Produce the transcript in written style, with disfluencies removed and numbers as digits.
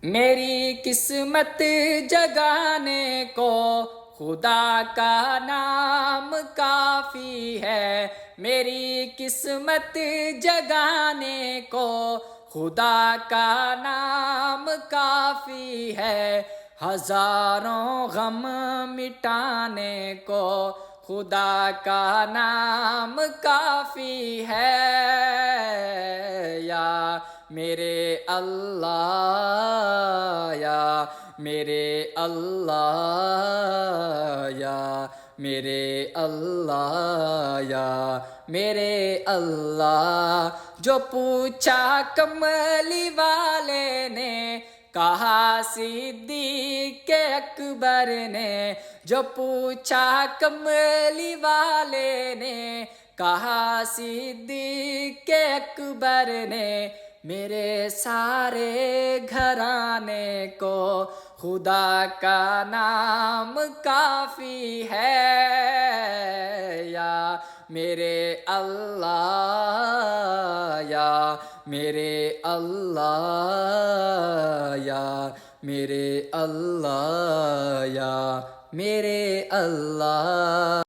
میری قسمت جگانے کو خدا کا نام کافی ہے، میری قسمت جگانے کو خدا کا نام کافی ہے، ہزاروں غم مٹانے کو خدا کا نام کافی ہے۔ یا میرے اللہ، یا میرے اللہ، یا میرے اللہ، یا میرے اللہ۔ جو پوچھا کملی والے نے، کہا صدیق اکبر نے، جو پوچھا کملی والے نے، کہا صدیق اکبر نے، میرے سارے گھرانے کو خدا کا نام کافی ہے۔ یا میرے اللہ، یا میرے اللہ، یا میرے اللہ، یا میرے اللہ۔